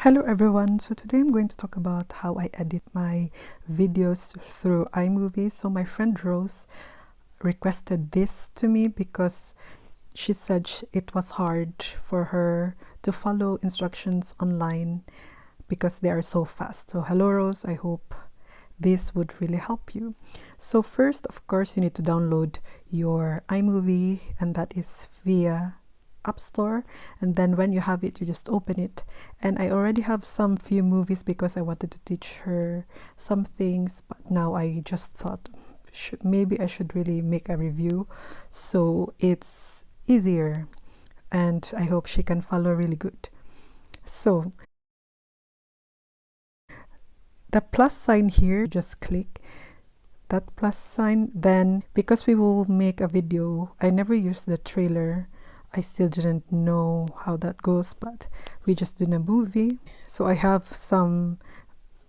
Hello everyone, so today I'm going to talk about how I edit my videos through iMovie. So my friend Rose requested this to me because she said it was hard for her to follow instructions online because they are so fast. So hello Rose, I hope this would really help you. So first, of course, you need to download your iMovie, and that is via App Store, and then when you have it, you just open it. And I already have some few movies because I wanted to teach her some things, but now I just thought maybe I should really make a review so it's easier and I hope she can follow really good. So the plus sign here, just click that plus sign. Then because we will make a video, I never used the trailer. I still didn't know how that goes, but we just did a movie. So I have some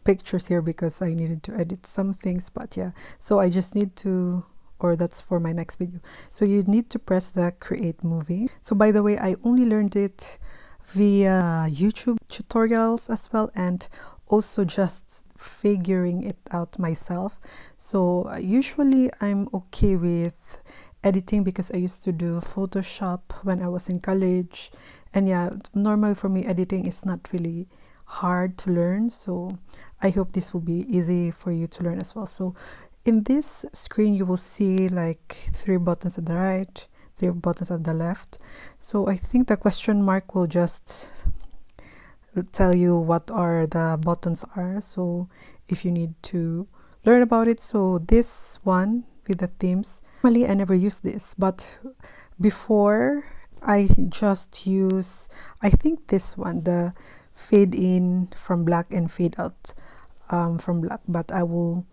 pictures here because I needed to edit some things, but yeah, so I just need to, or that's for my next video. So you need to press the create movie. So by the way, I only learned it via YouTube tutorials as well, and also just figuring it out myself. So usually I'm okay with editing because I used to do Photoshop when I was in college, and yeah, normally for me editing is not really hard to learn, so I hope this will be easy for you to learn as well. So in this screen you will see like 3 buttons at the right, 3 buttons at the left. So I think the question mark will just tell you what are the buttons are, so if you need to learn about it. So this one with the themes, normally I never use this, but before I just use, I think this one, the fade in from black and fade out from black, but I will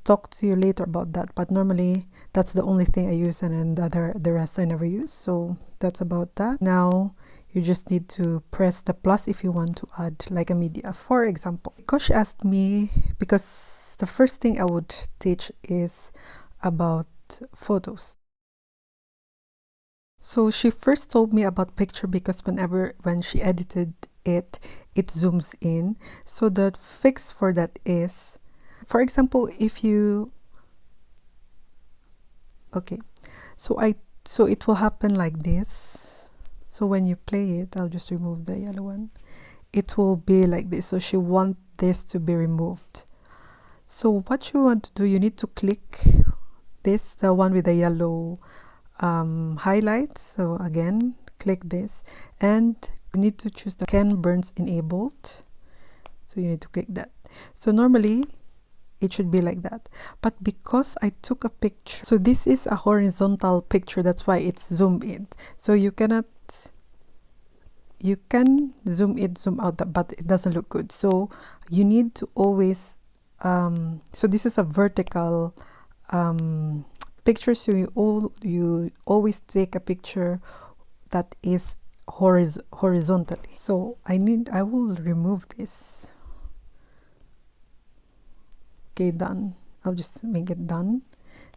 talk to you later about that. But normally that's the only thing I use, and then the rest I never use. So that's about that. Now you just need to press the plus if you want to add like a media, for example. Because she asked me, because the first thing I would teach is about photos. So she first told me about picture because when she edited it zooms in. So the fix for that is, for example, if you, okay, so it will happen like this. So when you play it, I'll just remove the yellow one. It will be like this. So she wants this to be removed. So what you want to do, you need to click this, the one with the yellow highlights. So again, click this, and you need to choose the Ken Burns enabled. So you need to click that. So normally it should be like that, but because I took a picture, so this is a horizontal picture, that's why it's zoomed in. So you can zoom it, zoom out, but it doesn't look good. So you need to always so this is a vertical picture, so you always take a picture that is horizontally. So I will remove this. Okay, done. I'll just make it done.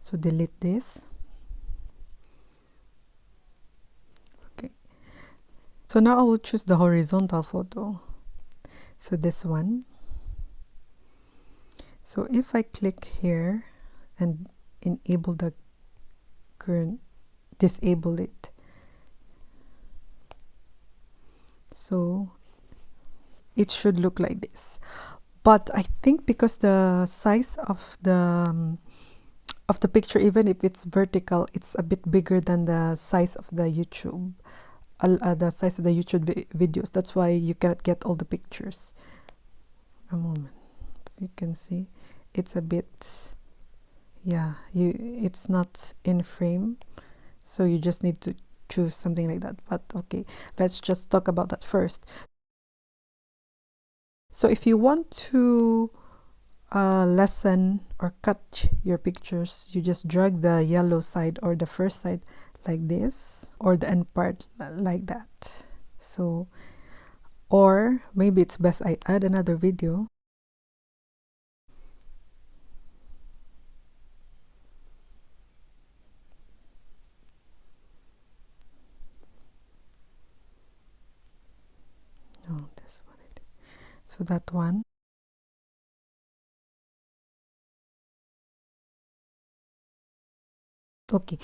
So delete this. Okay, so now I will choose the horizontal photo, so this one. So if I click here and enable the current, disable it, so it should look like this. But I think because the size of the picture, even if it's vertical, it's a bit bigger than the size of the YouTube videos. That's why you cannot get all the pictures. A moment, if you can see, it's a bit, yeah, it's not in frame, so you just need to choose something like that. But okay, let's just talk about that first. So if you want to lessen or cut your pictures, you just drag the yellow side or the first side like this, or the end part like that. So, or maybe it's best I add another video. Oh, So that one. Okay,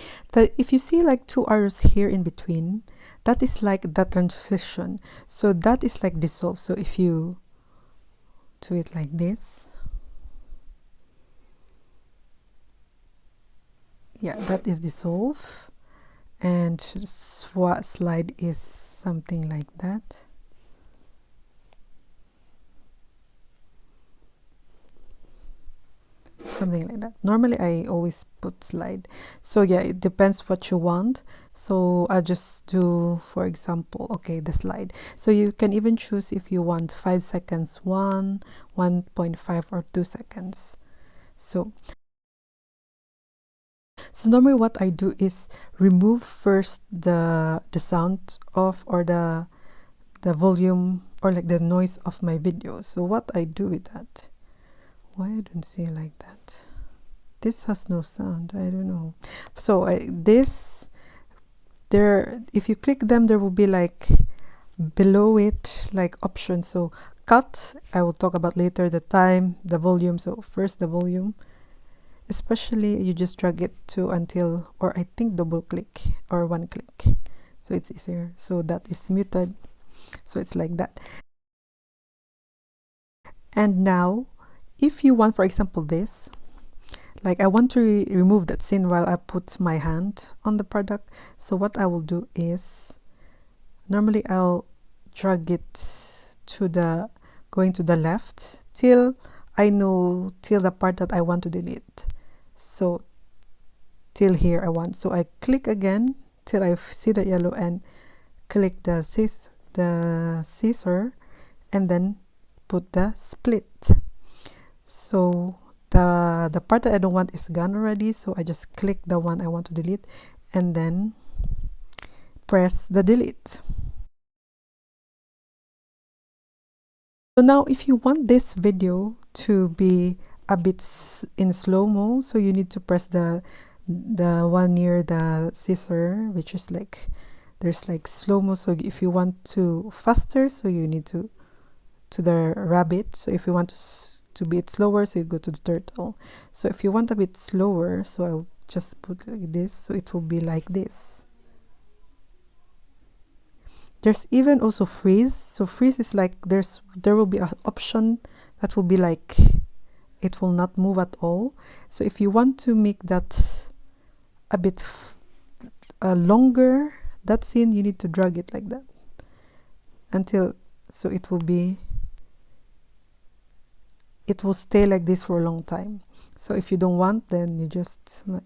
if you see like 2 arrows here in between, that is like the transition. So that is like dissolve. So if you do it like this, yeah, that is dissolve. And slide is something like that. Something like that. Normally I always put slide. So yeah, it depends what you want. So I'll just do, for example, okay, the slide. So you can even choose if you want 5 seconds, 1.5 or 2 seconds. So normally what I do is remove first the sound off, or the volume, or like the noise of my video. So what I do with that, why I don't say it like that? This has no sound, I don't know. So this, there, if you click them, there will be like below it like options. So cut, I will talk about later, the time, the volume. So first the volume, especially you just drag it to until, or I think double click or one click, so it's easier. So that is muted, so it's like that. And now if you want, for example, this, like I want to remove that scene while I put my hand on the product. So what I will do is, normally I'll drag it to the, going to the left till I know, till the part that I want to delete. So till here I want. So I click again till I see the yellow and click the scissor and then put the split. So the part that I don't want is gone already, so I just click the one I want to delete and then press the delete. So now if you want this video to be a bit in slow-mo, so you need to press the one near the scissor, which is like, there's like slow-mo. So if you want to faster, so you need to the rabbit. So if you want to be it slower, so you go to the turtle. So if you want a bit slower, so I'll just put like this, so it will be like this. There's even also freeze. So freeze is like, there will be an option that will be like, it will not move at all. So if you want to make that a bit longer, that scene, you need to drag it like that until, so it will stay like this for a long time. So if you don't want, then you just like,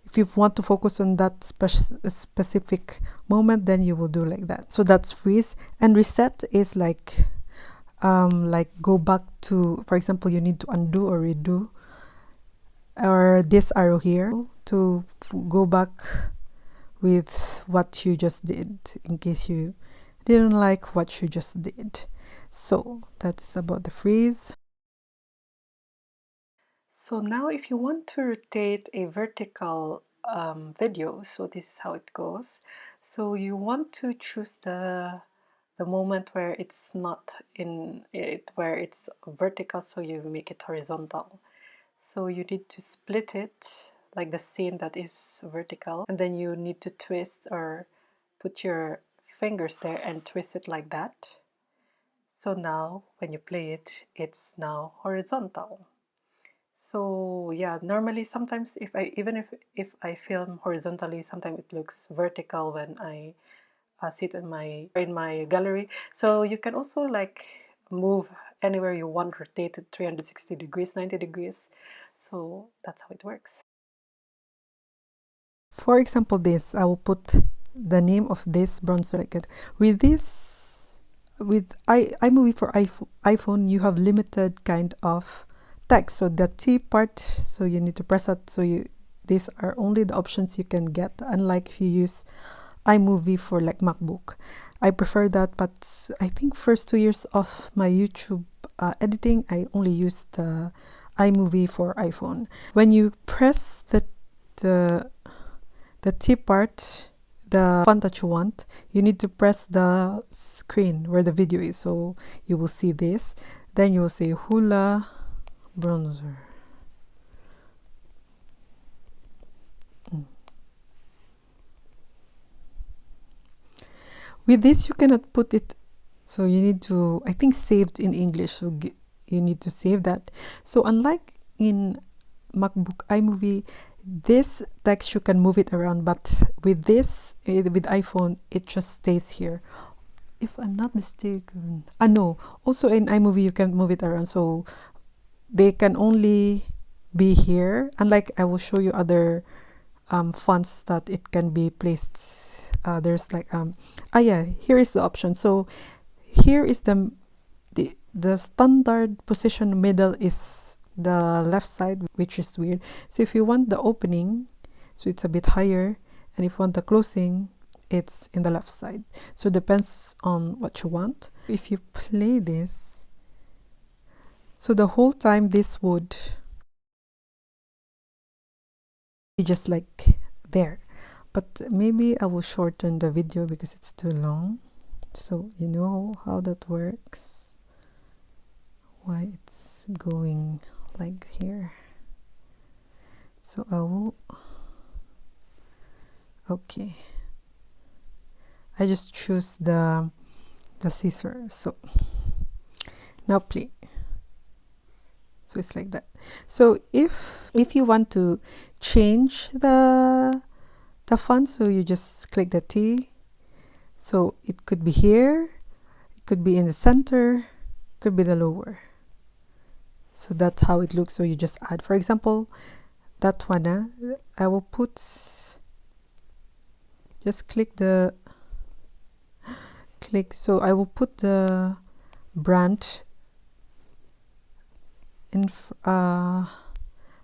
if you want to focus on that specific moment, then you will do like that. So that's freeze. And reset is like go back to, for example, you need to undo or redo, or this arrow here to go back with what you just did, in case you didn't like what you just did. So that's about the freeze. So now if you want to rotate a vertical video, so this is how it goes. So you want to choose the moment where it's not in it, where it's vertical, so you make it horizontal. So you need to split it like the scene that is vertical, and then you need to twist or put your fingers there and twist it like that. So now when you play it, it's now horizontal. So yeah, normally sometimes if I film horizontally, sometimes it looks vertical when I sit in my gallery. So you can also like move anywhere you want, rotate it 360 degrees, 90 degrees. So that's how it works. For example, this, I will put the name of this bronzer like it. With this, with iMovie for iPhone, you have limited kind of text. So the T part, so you need to press that. So these are only the options you can get, unlike if you use iMovie for like MacBook. I prefer that, but I think first 2 years of my YouTube editing, I only used the iMovie for iPhone. When you press the T part, the font that you want, you need to press the screen where the video is. So you will see this. Then you will say Hula Bronzer. With this, you cannot put it. So you need to, I think, saved in English. So you need to save that. So unlike in MacBook iMovie, this text you can move it around, but with this, with iPhone, it just stays here. If I'm not mistaken, no, also in iMovie you can move it around, so they can only be here. Unlike, I will show you other fonts that it can be placed. There's like yeah, here is the option. So here is the standard position. Middle is the left side, which is weird. So if you want the opening, so it's a bit higher, and if you want the closing, it's in the left side. So it depends on what you want. If you play this, so the whole time this would be just like there, but maybe I will shorten the video because it's too long, so you know how that works, why it's going like here. So I will, okay, I just choose the scissor. So now play. So it's like that. So if you want to change the font, so you just click the T. So it could be here, it could be in the center, it could be the lower. So that's how it looks. So you just add, for example, that one, I will put, just click, so I will put the brand in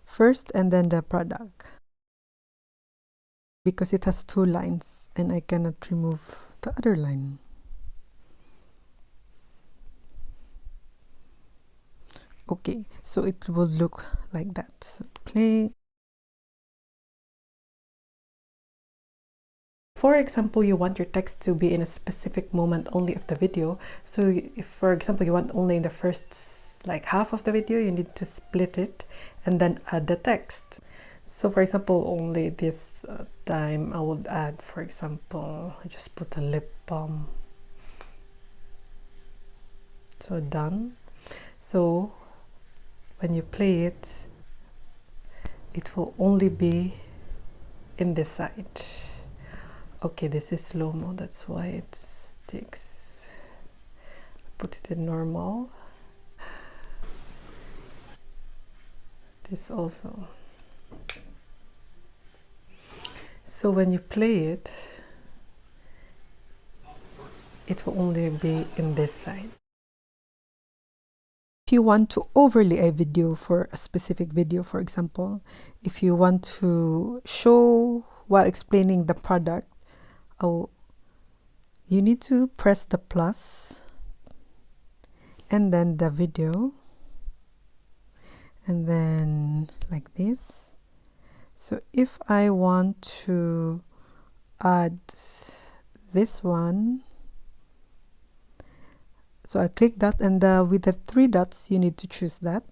first and then the product, because it has two lines and I cannot remove the other line. Okay, so it will look like that. So play. For example, you want your text to be in a specific moment only of the video. So if, for example, you want only in the first like half of the video, you need to split it and then add the text. So for example, only this time I would add, for example, I just put a lip balm. So done. So when you play it, it will only be in this side. Okay, this is slow-mo, that's why it sticks. Put it in normal. This also. So when you play it, it will only be in this side. If you want to overlay a video for a specific video, for example, if you want to show while explaining the product, you need to press the plus and then the video, and then like this. So if I want to add this one, so I click that, and with the three dots you need to choose that,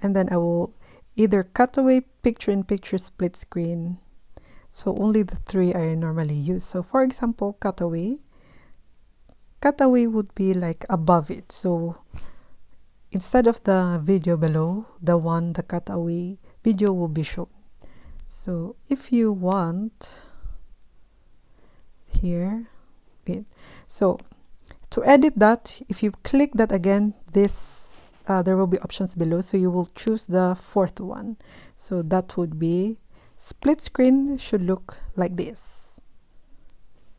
and then I will either cutaway, picture-in-picture, split screen. So only the three I normally use. So for example, cutaway would be like above it. So instead of the video below, the cutaway video will be shown. So if you want here, wait. So to edit that, if you click that again, this there will be options below. So you will choose the fourth one. So that would be split screen, should look like this.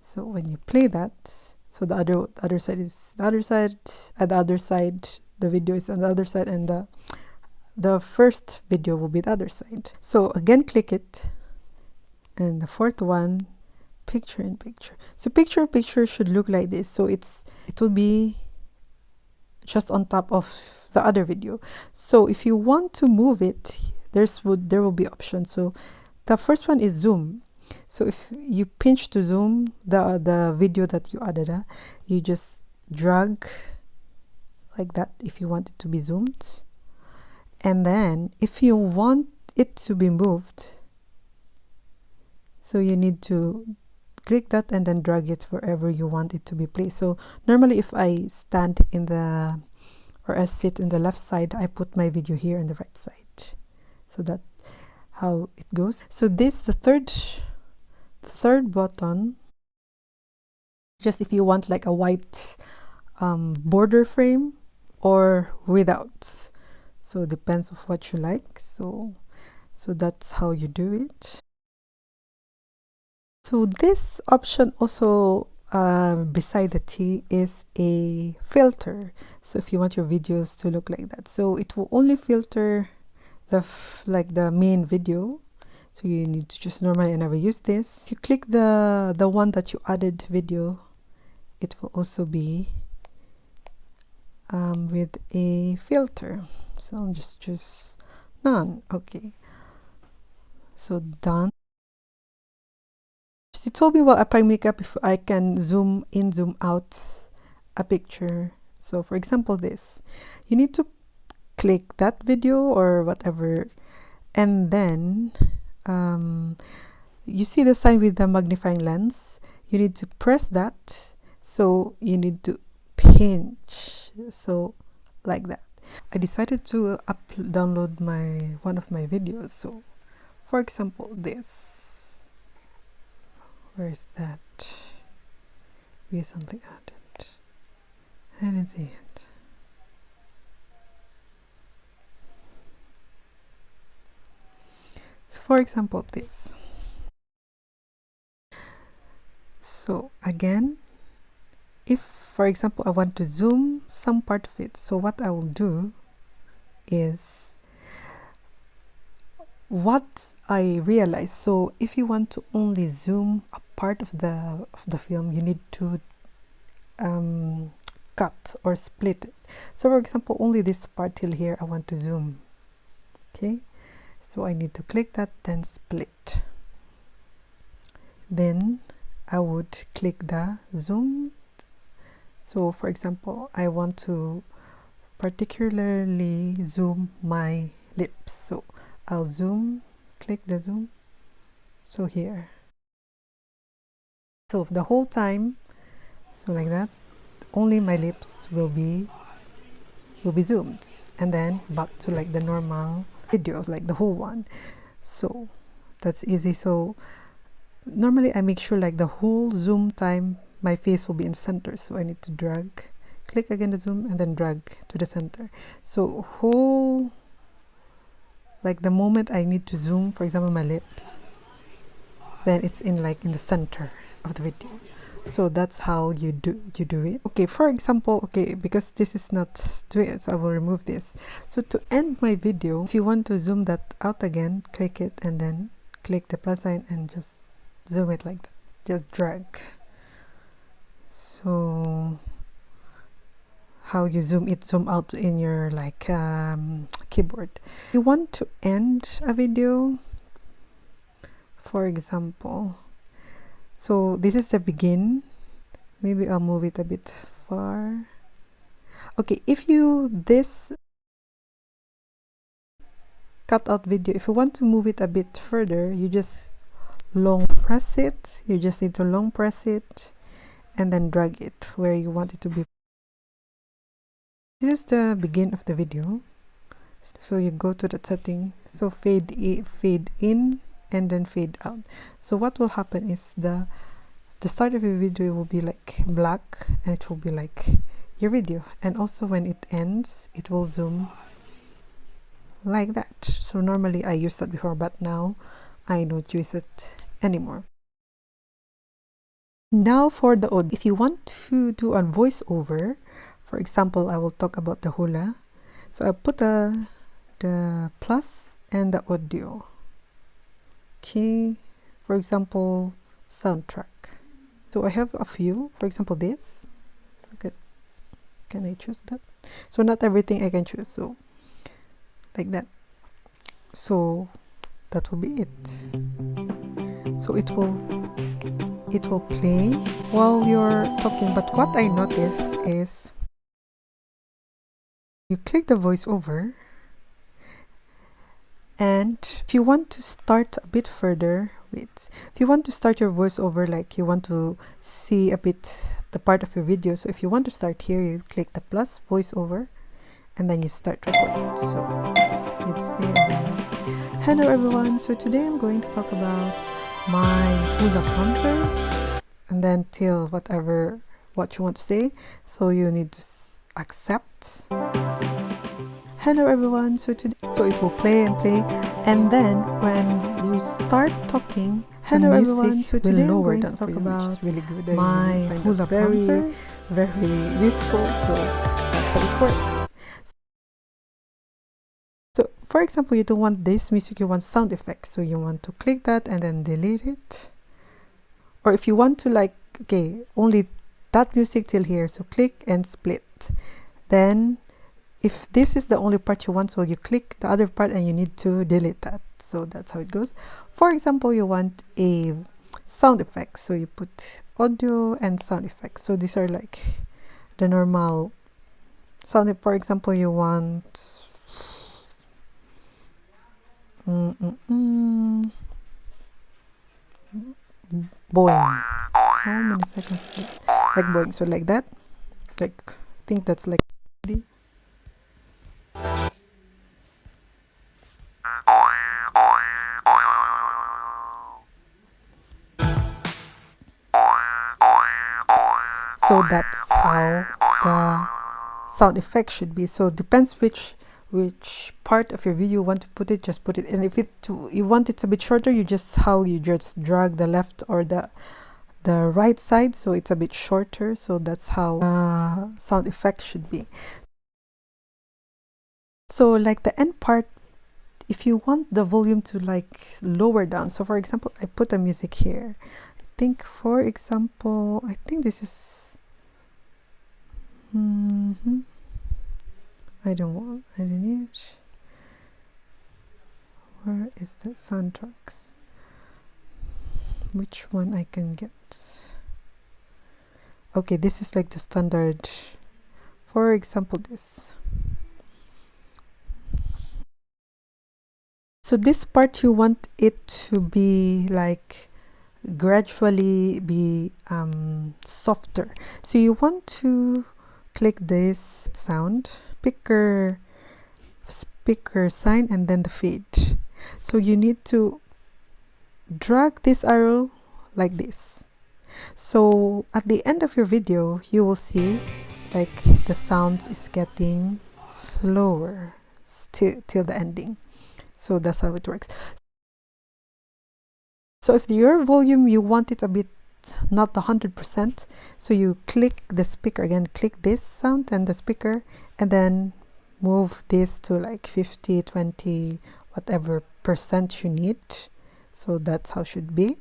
So when you play that, so the other side is the other side, at the other side the video is on the other side, and the first video will be the other side. So again, click it, and the fourth one, picture-in-picture. So picture-in-picture should look like this. So it will be just on top of the other video. So if you want to move it, there will be options. So the first one is zoom. So if you pinch to zoom the video that you added, you just drag like that if you want it to be zoomed. And then if you want it to be moved, so you need to click that and then drag it wherever you want it to be placed. So normally if I stand in the, or I sit in the left side, I put my video here in the right side. So that's how it goes. So this, the third button, just if you want like a white border frame or without. So it depends of what you like. So that's how you do it. So this option also beside the T is a filter. So if you want your videos to look like that, so it will only filter the main video. So you need to just, normally I never use this. If you click the one that you added video, it will also be with a filter. So I'll just choose none. Okay, so done. She told me while applying makeup if I can zoom in, zoom out a picture. So for example, this, you need to click that video or whatever, and then you see the sign with the magnifying lens. You need to press that. So you need to pinch, so like that. I decided to download one of my videos. So for example, this, where is that? Recently added. I didn't see it. So for example, this. So again, if for example I want to zoom some part of it, so what I will do is what I realized. So if you want to only zoom a part of the film, you need to cut or split it. So for example, only this part till here I want to zoom. Okay, so I need to click that, then split. Then I would click the zoom. So for example, I want to particularly zoom my lips. So I'll zoom, click the zoom. So here. So the whole time, so like that, only my lips will be zoomed, and then back to like the normal videos, like the whole one. So that's easy. So normally I make sure like the whole zoom time my face will be in the center, so I need to drag, click again the zoom, and then drag to the center. So whole, like the moment I need to zoom, for example my lips, then it's in like in the center of the video. So that's how you do it. Okay, for example, okay, because this is not doing it, so I will remove this. So to end my video, if you want to zoom that out again, click it and then click the plus sign and just zoom it like that, just drag. So how you zoom out in your like keyboard. You want to end a video, for example, so this is the begin. Maybe I'll move it a bit far. Okay, if you this cutout video, if you want to move it a bit further, you just long press it. You just need to long press it and then drag it where you want it to be. This is the begin of the video. So you go to the setting, so fade in and then fade out. So what will happen is the start of your video will be like black, and it will be like your video, and also when it ends it will zoom like that. So normally I used that before, but now I don't use it anymore. Now for the audio. If you want to do a voiceover, for example, I will talk about the hula. So I put the plus and the audio. Okay, for example, soundtrack. So I have a few. For example, this. Okay, can I choose that? So not everything I can choose. So like that. So that will be it. so it will play while you're talking. But what I noticed is you click the voiceover, and if you want to start a bit further, if you want to start your voiceover, like you want to see a bit the part of your video, so if you want to start here, you click the plus voiceover and then you start recording. So you need to see, and then hello everyone, so today I'm going to talk about my hula concert, and then till what you want to say, so you need to accept. Hello everyone, so it will play and play, and then when you start talking, hello everyone, so today I'm going to talk about really good, my hula concert. Very useful, so that's how it works. So for example, you don't want this music, you want sound effects, so you want to click that and then delete it. Or if you want to, like, okay, only that music till here, so click and split. Then if this is the only part you want, so you click the other part and you need to delete that. So that's how it goes. For example, you want a sound effects, so you put audio and sound effects. So these are like the normal sound. For example, you want boing. How many seconds? Like boing. So like that. Like, I think that's like. So that's how the sound effect should be. So it depends which part of your video you want to put it, just put it. And if you want it a bit shorter, you just drag the left or the right side, so it's a bit shorter. So that's how sound effect should be. So like the end part, if you want the volume to like lower down, so for example, I put a music here. I think, for example, I think this is I don't need. Where is the soundtracks? Which one I can get? Okay, this is like the standard. For example, this. So this part, you want it to be like gradually be softer. So you want to click this sound speaker sign and then the fade. So you need to drag this arrow like this. So at the end of your video, you will see like the sound is getting slower till the ending. So that's how it works. So if your volume, you want it a bit not 100%, so you click the speaker again, click this sound and the speaker, and then move this to like 50, 20, whatever percent you need. So that's how it should be.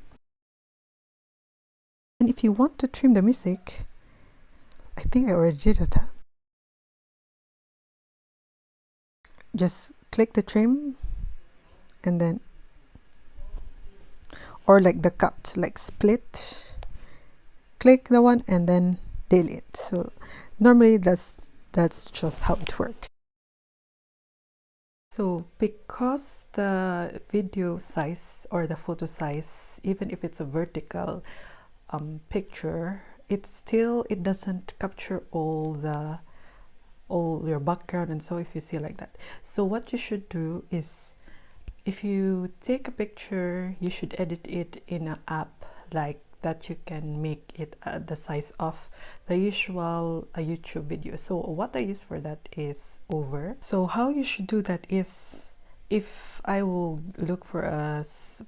And if you want to trim the music, I think I already did it. Just click the trim and then, or like the cut, like split, click the one and then delete. So normally that's just how it works. So because the video size or the photo size, even if it's a vertical picture, it doesn't capture all your background, and so if you see like that. So what you should do is, if you take a picture, you should edit it in an app like that. You can make it the size of the usual YouTube video. So what I use for that is Over. So how you should do that is, if I will look for a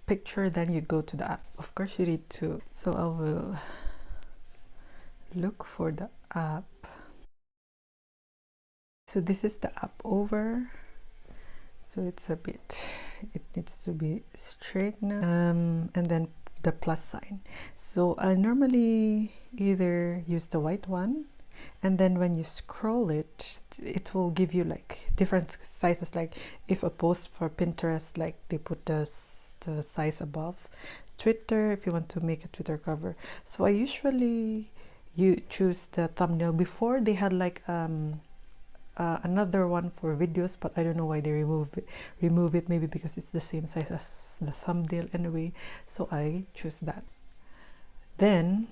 picture, then you go to the app. Of course you need to. So I will look for the app. So this is the app Over. So it's a bit, it needs to be straight now, and then the plus sign. So I normally either use the white one, and then when you scroll it, it will give you like different sizes. Like if a post for Pinterest, like they put the size above, Twitter, if you want to make a Twitter cover. So I usually choose the thumbnail. Before they had like another one for videos, but I don't know why they remove it. Maybe because it's the same size as the thumbnail anyway. So I choose that. Then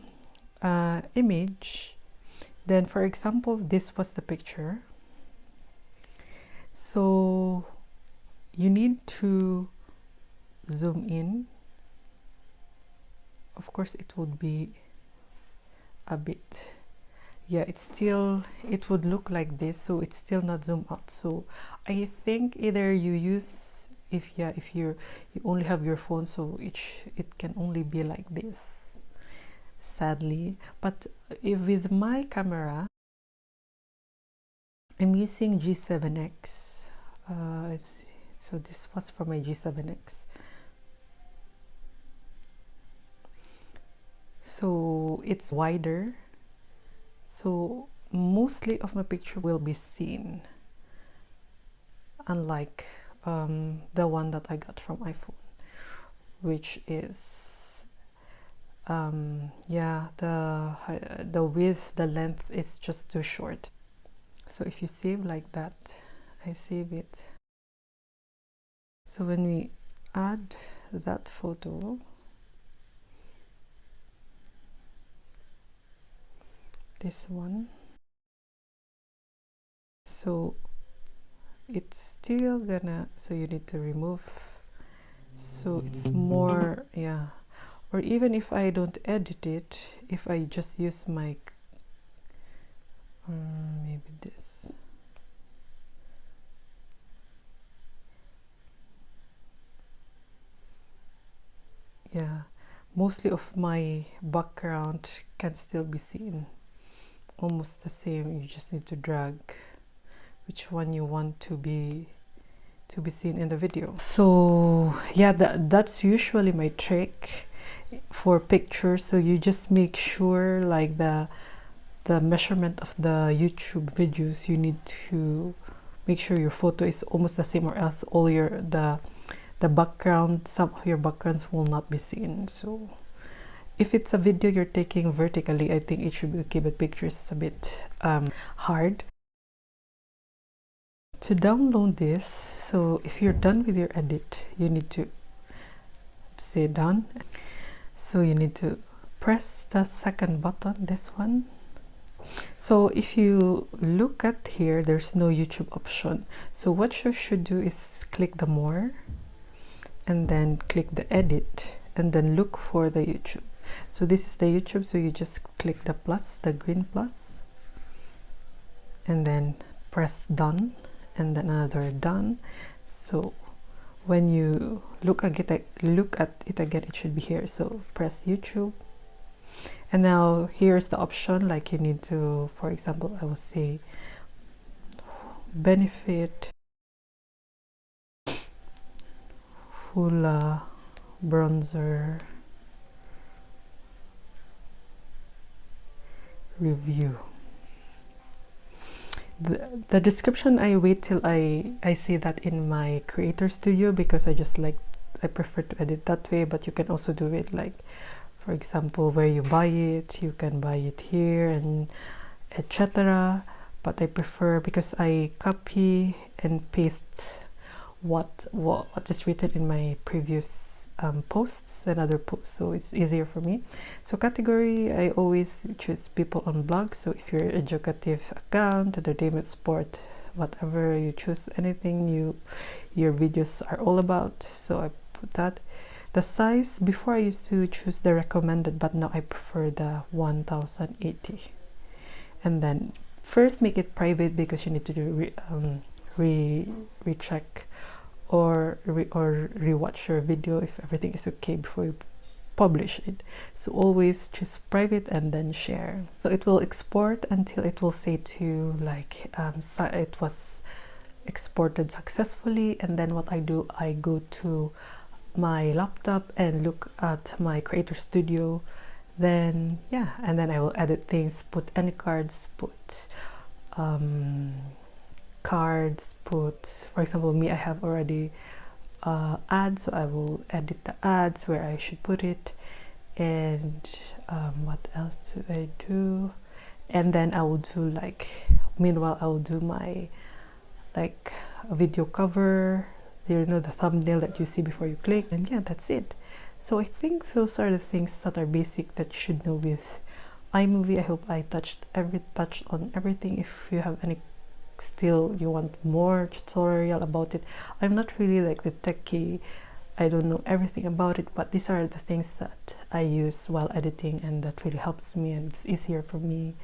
image. Then for example, this was the picture. So you need to zoom in. Of course it would be a bit, yeah, it would look like this, so it's still not zoom out. So I think either you use, if you only have your phone, so it can only be like this, sadly. But if with my camera, I'm using G7X. So this was for my G7X. So it's wider, so mostly of my picture will be seen, unlike the one that I got from iPhone, which is yeah, the width, the length is just too short. So if you save like that, I save it. So when we add that photo, this one, so it's still gonna, so you need to remove, so it's more, yeah. Or even if I don't edit it, if I just use my maybe this, yeah, mostly of my background can still be seen, almost the same. You just need to drag which one you want to be seen in the video. So yeah, that's usually my trick for pictures. So you just make sure, like the measurement of the YouTube videos, you need to make sure your photo is almost the same, or else all your the background, some of your backgrounds will not be seen. So if it's a video you're taking vertically, I think it should be okay, but pictures is a bit hard. To download this, so if you're done with your edit, you need to say done. So you need to press the second button, this one. So if you look at here, there's no YouTube option. So what you should do is click the more, and then click the edit, and then look for the YouTube. So this is the YouTube, so you just click the plus, the green plus, and then press done, and then another done. So when you look at it again, it should be here. So press YouTube, and now here's the option, like you need to, for example, I will say benefit Hula bronzer review. The description, I wait till I see that in my creator studio, because I prefer to edit that way. But you can also do it, like for example, where you buy it, you can buy it here and etc. But I prefer, because I copy and paste what is written in my previous posts and other posts, so it's easier for me. So category, I always choose people on blogs. So if you're educative account, entertainment, sport, whatever you choose, anything your videos are all about, so I put that. The size, before I used to choose the recommended, but now I prefer the 1080. And then first make it private, because you need to do recheck or rewatch your video if everything is okay before you publish it. So always choose private and then share. So it will export until it will say to you like it was exported successfully. And then what I do, I go to my laptop and look at my creator studio. Then yeah, and then I will edit things, put any cards, put cards, put, for example, me, I have already ads, so I will edit the ads where I should put it. And what else do I do? And then I will do like, meanwhile I will do my like a video cover, you know, the thumbnail that you see before you click, and yeah, that's it. So I think those are the things that are basic that you should know with iMovie. I hope I touched on everything. If you have any still you want more tutorial about it, I'm not really like the techie, I don't know everything about it, but these are the things that I use while editing and that really helps me and it's easier for me.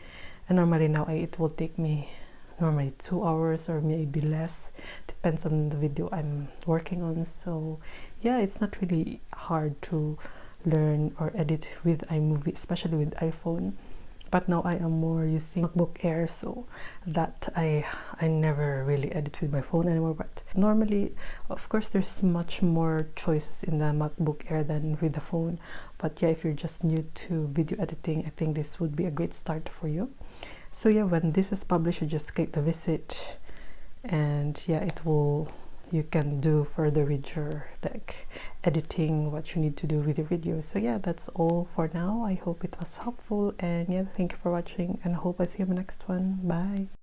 And normally now it will take me normally 2 hours or maybe less, depends on the video I'm working on. So yeah, it's not really hard to learn or edit with iMovie, especially with iPhone. But now I am more using MacBook Air, so that I never really edit with my phone anymore. But normally, of course, there's much more choices in the MacBook Air than with the phone. But yeah, if you're just new to video editing, I think this would be a great start for you. So yeah, when this is published, you just click the visit, and yeah, it will, you can do further with your like editing, what you need to do with your video. So yeah, that's all for now. I hope it was helpful, and yeah, thank you for watching, and I hope I see you in the next one. Bye.